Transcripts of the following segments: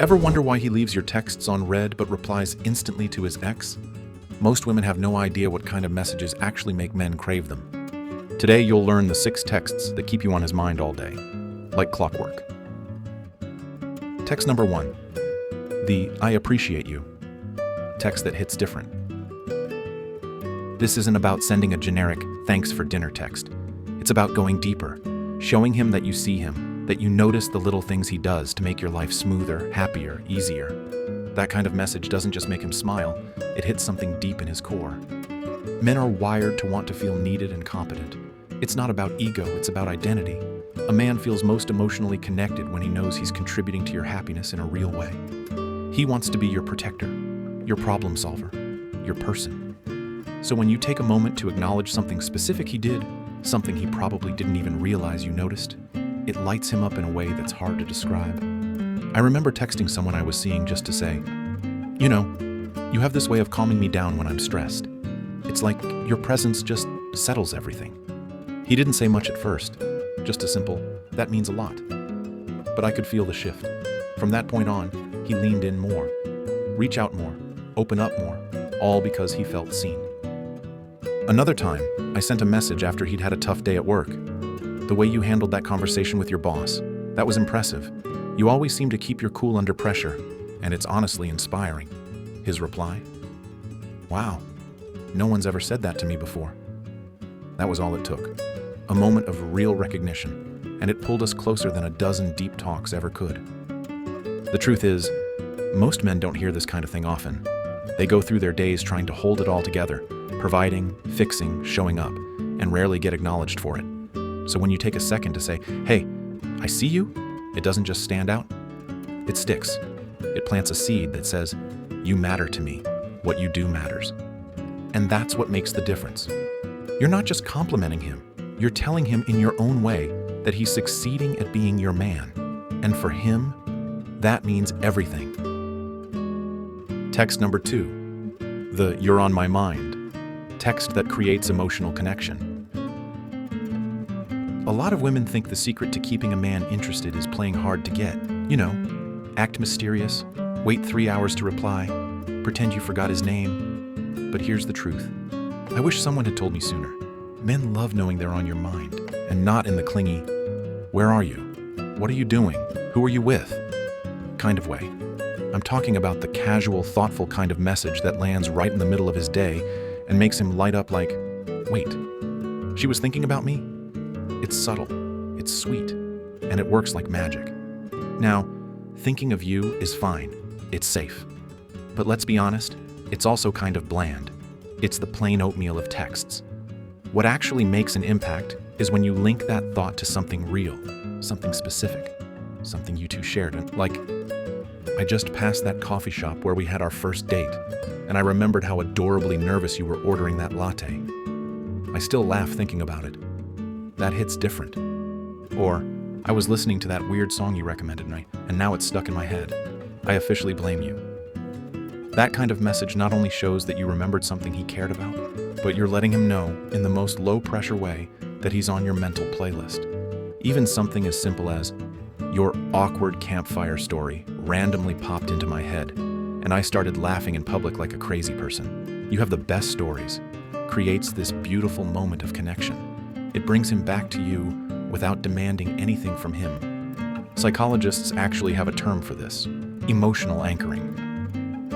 Ever wonder why he leaves your texts on read but replies instantly to his ex? Most women have no idea what kind of messages actually make men crave them. Today you'll learn the 6 texts that keep you on his mind all day, like clockwork. Text number 1. The "I appreciate you" text that hits different. This isn't about sending a generic "thanks for dinner" text. It's about going deeper, showing him that you see him, that you notice the little things he does to make your life smoother, happier, easier. That kind of message doesn't just make him smile, it hits something deep in his core. Men are wired to want to feel needed and competent. It's not about ego, it's about identity. A man feels most emotionally connected when he knows he's contributing to your happiness in a real way. He wants to be your protector, your problem solver, your person. So when you take a moment to acknowledge something specific he did, something he probably didn't even realize you noticed, it lights him up in a way that's hard to describe. I remember texting someone I was seeing just to say, "You know, you have this way of calming me down when I'm stressed. It's like your presence just settles everything." He didn't say much at first, just a simple, "That means a lot." But I could feel the shift. From that point on, he leaned in more, reach out more, open up more, all because he felt seen. Another time, I sent a message after he'd had a tough day at work. "The way you handled that conversation with your boss, that was impressive. You always seem to keep your cool under pressure, and it's honestly inspiring." His reply? "Wow, no one's ever said that to me before." That was all it took. A moment of real recognition, and it pulled us closer than a dozen deep talks ever could. The truth is, most men don't hear this kind of thing often. They go through their days trying to hold it all together, providing, fixing, showing up, and rarely get acknowledged for it. So when you take a second to say, "Hey, I see you," it doesn't just stand out. It sticks. It plants a seed that says, "You matter to me. What you do matters." And that's what makes the difference. You're not just complimenting him. You're telling him in your own way that he's succeeding at being your man. And for him, that means everything. Text number 2. The "You're on my mind" text that creates emotional connection. A lot of women think the secret to keeping a man interested is playing hard to get. You know, act mysterious, wait 3 hours to reply, pretend you forgot his name. But here's the truth. I wish someone had told me sooner. Men love knowing they're on your mind, and not in the clingy, "Where are you? What are you doing? Who are you with?" kind of way. I'm talking about the casual, thoughtful kind of message that lands right in the middle of his day and makes him light up like, "Wait, she was thinking about me?" It's subtle, it's sweet, and it works like magic. Now, thinking of you is fine. It's safe. But let's be honest, it's also kind of bland. It's the plain oatmeal of texts. What actually makes an impact is when you link that thought to something real, something specific, something you two shared. Like, "I just passed that coffee shop where we had our first date, and I remembered how adorably nervous you were ordering that latte. I still laugh thinking about it. That hits different." Or, "I was listening to that weird song you recommended me, and now it's stuck in my head. I officially blame you." That kind of message not only shows that you remembered something he cared about, but you're letting him know, in the most low-pressure way, that he's on your mental playlist. Even something as simple as, "Your awkward campfire story randomly popped into my head, and I started laughing in public like a crazy person. You have the best stories," creates this beautiful moment of connection. It brings him back to you without demanding anything from him. Psychologists actually have a term for this: emotional anchoring.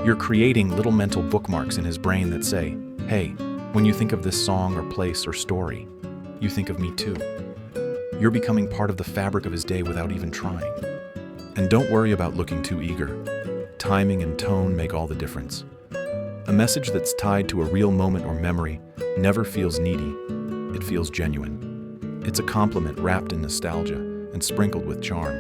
You're creating little mental bookmarks in his brain that say, "Hey, when you think of this song or place or story, you think of me too." You're becoming part of the fabric of his day without even trying. And don't worry about looking too eager. Timing and tone make all the difference. A message that's tied to a real moment or memory never feels needy. It feels genuine. It's a compliment wrapped in nostalgia and sprinkled with charm.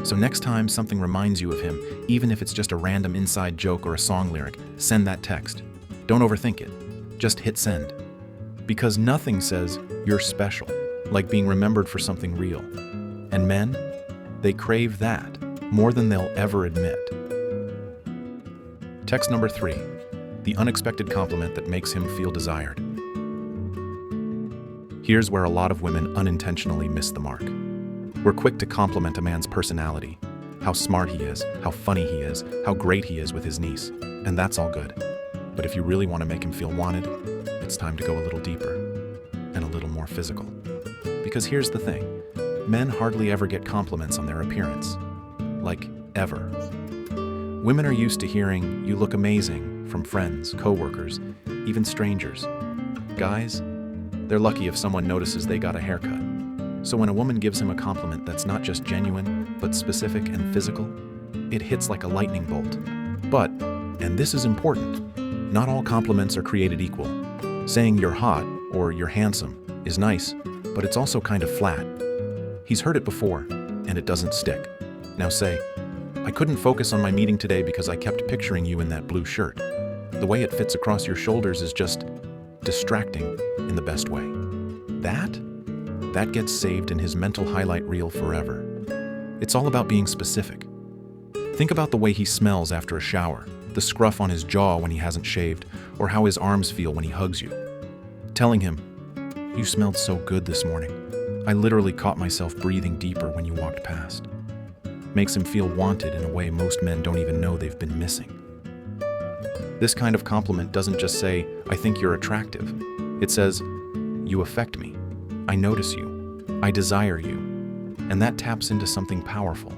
So next time something reminds you of him, even if it's just a random inside joke or a song lyric, send that text. Don't overthink it. Just hit send. Because nothing says you're special like being remembered for something real. And men, they crave that more than they'll ever admit. Text number 3. The unexpected compliment that makes him feel desired. Here's where a lot of women unintentionally miss the mark. We're quick to compliment a man's personality, how smart he is, how funny he is, how great he is with his niece. And that's all good. But if you really want to make him feel wanted, it's time to go a little deeper and a little more physical. Because here's the thing, men hardly ever get compliments on their appearance. Like, ever. Women are used to hearing, "You look amazing," from friends, coworkers, even strangers. Guys, they're lucky if someone notices they got a haircut. So when a woman gives him a compliment that's not just genuine, but specific and physical, it hits like a lightning bolt. But, and this is important, not all compliments are created equal. Saying you're hot or you're handsome is nice, but it's also kind of flat. He's heard it before, and it doesn't stick. Now say, "I couldn't focus on my meeting today because I kept picturing you in that blue shirt. The way it fits across your shoulders is just distracting in the best way." That gets saved in his mental highlight reel forever. It's all about being specific. Think about the way he smells after a shower, the scruff on his jaw when he hasn't shaved, or how his arms feel when he hugs you. Telling him, "You smelled so good this morning. I literally caught myself breathing deeper when you walked past." Makes him feel wanted in a way most men don't even know they've been missing. This kind of compliment doesn't just say, "I think you're attractive." It says, "You affect me. I notice you. I desire you." And that taps into something powerful.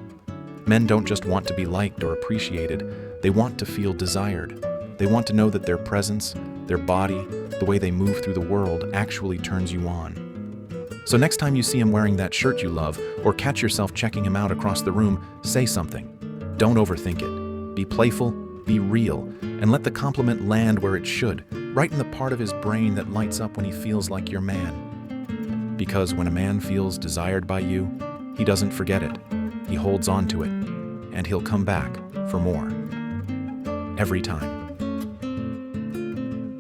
Men don't just want to be liked or appreciated, they want to feel desired. They want to know that their presence, their body, the way they move through the world actually turns you on. So next time you see him wearing that shirt you love, or catch yourself checking him out across the room, say something. Don't overthink it. Be playful, be real, and let the compliment land where it should, right in the part of his brain that lights up when he feels like your man. Because when a man feels desired by you, he doesn't forget it. He holds on to it, and he'll come back for more. Every time.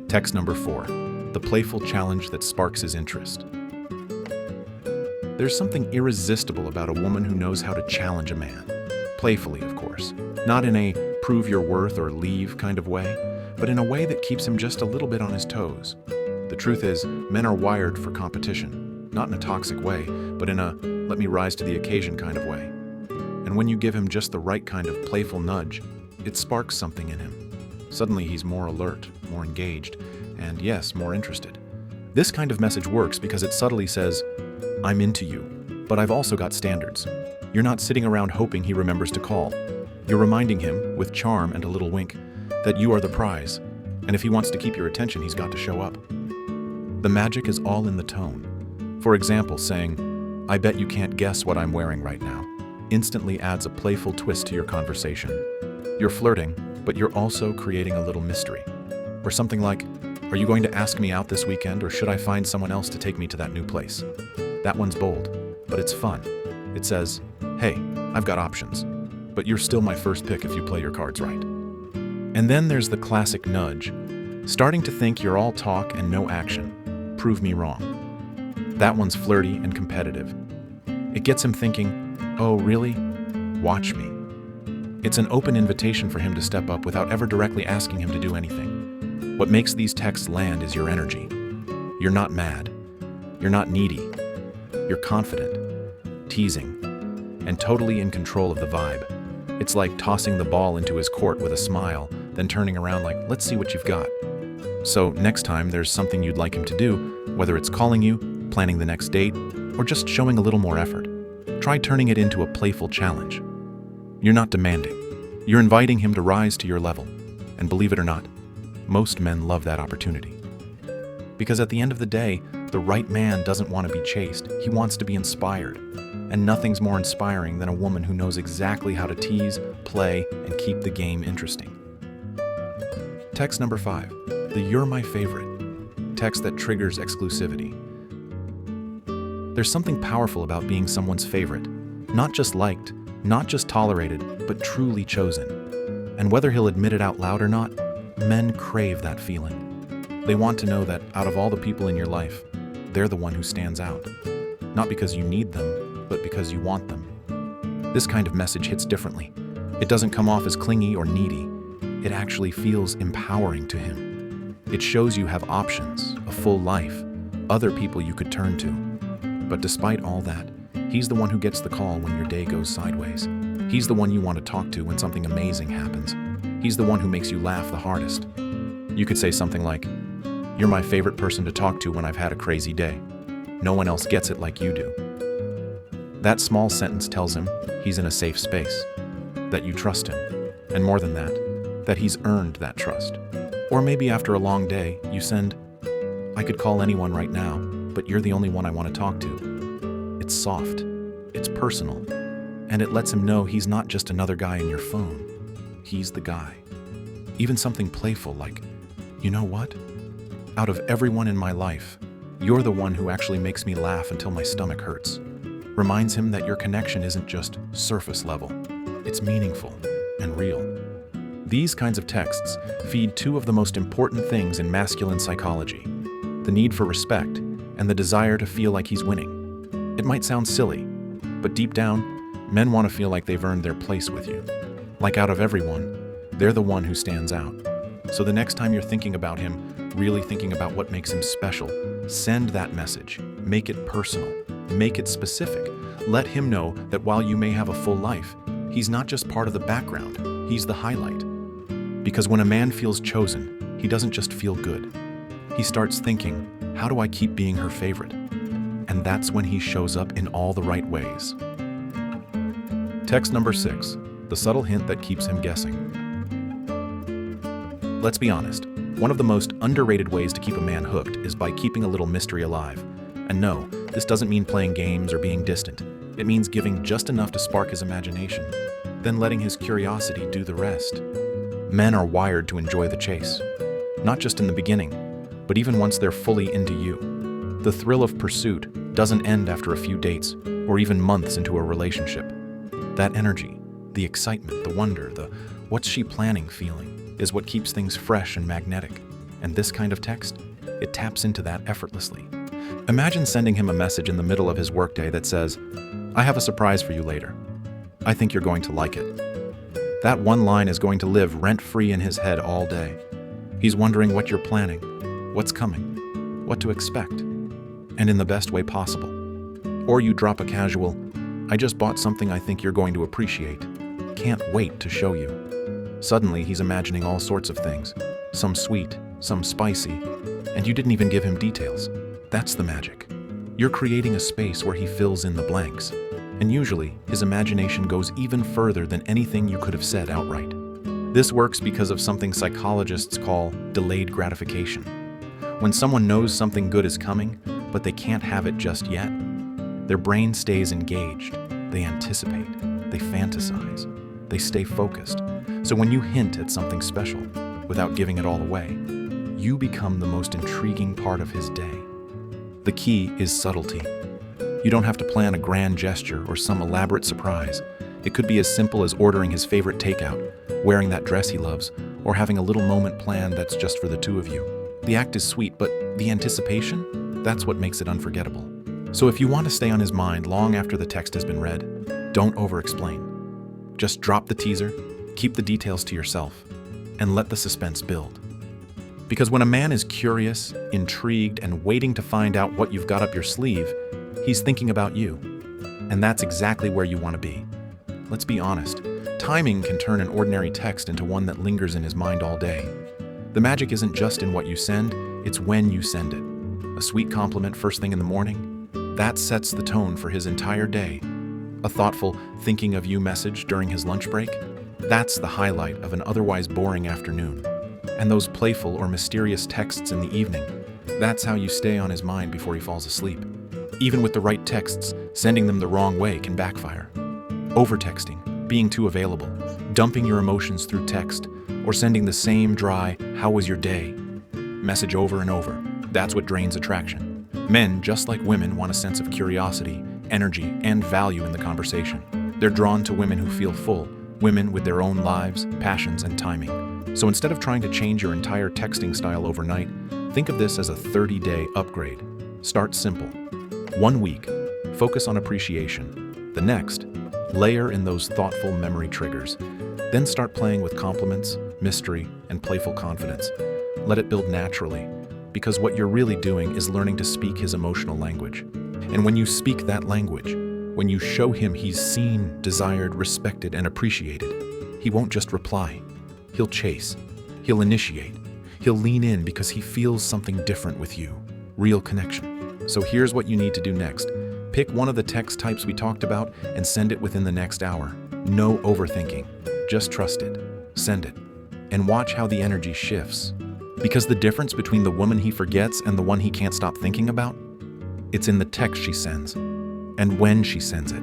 Text number 4, the playful challenge that sparks his interest. There's something irresistible about a woman who knows how to challenge a man. Playfully, of course. Not in a prove your worth or leave kind of way, but in a way that keeps him just a little bit on his toes. The truth is, men are wired for competition. Not in a toxic way, but in a let me rise to the occasion kind of way. And when you give him just the right kind of playful nudge, it sparks something in him. Suddenly he's more alert, more engaged, and yes, more interested. This kind of message works because it subtly says, "I'm into you, but I've also got standards." You're not sitting around hoping he remembers to call. You're reminding him, with charm and a little wink, that you are the prize, and if he wants to keep your attention, he's got to show up. The magic is all in the tone. For example, saying, "I bet you can't guess what I'm wearing right now," instantly adds a playful twist to your conversation. You're flirting, but you're also creating a little mystery. Or something like, "Are you going to ask me out this weekend, or should I find someone else to take me to that new place?" That one's bold, but it's fun. It says, "Hey, I've got options, but you're still my first pick if you play your cards right." And then there's the classic nudge, starting to think you're all talk and no action. Prove me wrong. That one's flirty and competitive. It gets him thinking, "Oh, really? Watch me." It's an open invitation for him to step up without ever directly asking him to do anything. What makes these texts land is your energy. You're not mad. You're not needy. You're confident, teasing, and totally in control of the vibe. It's like tossing the ball into his court with a smile, then turning around like, "Let's see what you've got." So next time there's something you'd like him to do, whether it's calling you, planning the next date, or just showing a little more effort, try turning it into a playful challenge. You're not demanding. You're inviting him to rise to your level. And believe it or not, most men love that opportunity. Because at the end of the day, the right man doesn't want to be chased. He wants to be inspired. And nothing's more inspiring than a woman who knows exactly how to tease, play, and keep the game interesting. Text number 5, the "You're my favorite" text that triggers exclusivity. There's something powerful about being someone's favorite. Not just liked, not just tolerated, but truly chosen. And whether he'll admit it out loud or not, men crave that feeling. They want to know that out of all the people in your life, they're the one who stands out. Not because you need them, but because you want them. This kind of message hits differently. It doesn't come off as clingy or needy. It actually feels empowering to him. It shows you have options, a full life, other people you could turn to. But despite all that, he's the one who gets the call when your day goes sideways. He's the one you want to talk to when something amazing happens. He's the one who makes you laugh the hardest. You could say something like, "You're my favorite person to talk to when I've had a crazy day. No one else gets it like you do." That small sentence tells him he's in a safe space, that you trust him, and more than that he's earned that trust. Or maybe after a long day, you send, "I could call anyone right now, but you're the only one I want to talk to." It's soft, it's personal, and it lets him know he's not just another guy in your phone. He's the guy. Even something playful like, "You know what? Out of everyone in my life, you're the one who actually makes me laugh until my stomach hurts," reminds him that your connection isn't just surface level, it's meaningful and real. These kinds of texts feed two of the most important things in masculine psychology: the need for respect and the desire to feel like he's winning. It might sound silly, but deep down, men want to feel like they've earned their place with you. Like out of everyone, they're the one who stands out. So the next time you're thinking about him, really thinking about what makes him special, send that message. Make it personal. Make it specific. Let him know that while you may have a full life, he's not just part of the background, he's the highlight. Because when a man feels chosen, he doesn't just feel good. He starts thinking, how do I keep being her favorite? And that's when he shows up in all the right ways. Text number 6, the subtle hint that keeps him guessing. Let's be honest, one of the most underrated ways to keep a man hooked is by keeping a little mystery alive. And no, this doesn't mean playing games or being distant. It means giving just enough to spark his imagination, then letting his curiosity do the rest. Men are wired to enjoy the chase, not just in the beginning, but even once they're fully into you. The thrill of pursuit doesn't end after a few dates or even months into a relationship. That energy, the excitement, the wonder, the "what's she planning" feeling is what keeps things fresh and magnetic. And this kind of text, it taps into that effortlessly. Imagine sending him a message in the middle of his workday that says, "I have a surprise for you later. I think you're going to like it." That one line is going to live rent-free in his head all day. He's wondering what you're planning, what's coming, what to expect, and in the best way possible. Or you drop a casual, "I just bought something I think you're going to appreciate. Can't wait to show you." Suddenly, he's imagining all sorts of things, some sweet, some spicy, and you didn't even give him details. That's the magic. You're creating a space where he fills in the blanks, and usually, his imagination goes even further than anything you could have said outright. This works because of something psychologists call delayed gratification. When someone knows something good is coming, but they can't have it just yet, their brain stays engaged. They anticipate, they fantasize, they stay focused. So when you hint at something special, without giving it all away, you become the most intriguing part of his day. The key is subtlety. You don't have to plan a grand gesture or some elaborate surprise. It could be as simple as ordering his favorite takeout, wearing that dress he loves, or having a little moment planned that's just for the two of you. The act is sweet, but the anticipation? That's what makes it unforgettable. So if you want to stay on his mind long after the text has been read, don't over-explain. Just drop the teaser, keep the details to yourself, and let the suspense build. Because when a man is curious, intrigued, and waiting to find out what you've got up your sleeve, he's thinking about you. And that's exactly where you want to be. Let's be honest, timing can turn an ordinary text into one that lingers in his mind all day. The magic isn't just in what you send, it's when you send it. A sweet compliment first thing in the morning, that sets the tone for his entire day. A thoughtful, thinking of you message during his lunch break, that's the highlight of an otherwise boring afternoon. And those playful or mysterious texts in the evening, that's how you stay on his mind before he falls asleep. Even with the right texts, sending them the wrong way can backfire. Over-texting, being too available, dumping your emotions through text, or sending the same dry, "How was your day?" message over and over, that's what drains attraction. Men, just like women, want a sense of curiosity, energy, and value in the conversation. They're drawn to women who feel full, women with their own lives, passions, and timing. So instead of trying to change your entire texting style overnight, think of this as a 30-day upgrade. Start simple. 1 week, focus on appreciation. The next, layer in those thoughtful memory triggers. Then start playing with compliments, mystery, and playful confidence. Let it build naturally, because what you're really doing is learning to speak his emotional language. And when you speak that language, When you show him he's seen, desired, respected, and appreciated, he won't just reply. He'll chase. He'll initiate. He'll lean in because he feels something different with you. Real connection. So here's what you need to do next. Pick one of the text types we talked about and send it within the next hour. No overthinking. Just trust it. Send it. And watch how the energy shifts. Because the difference between the woman he forgets and the one he can't stop thinking about? It's in the text she sends, and when she sends it.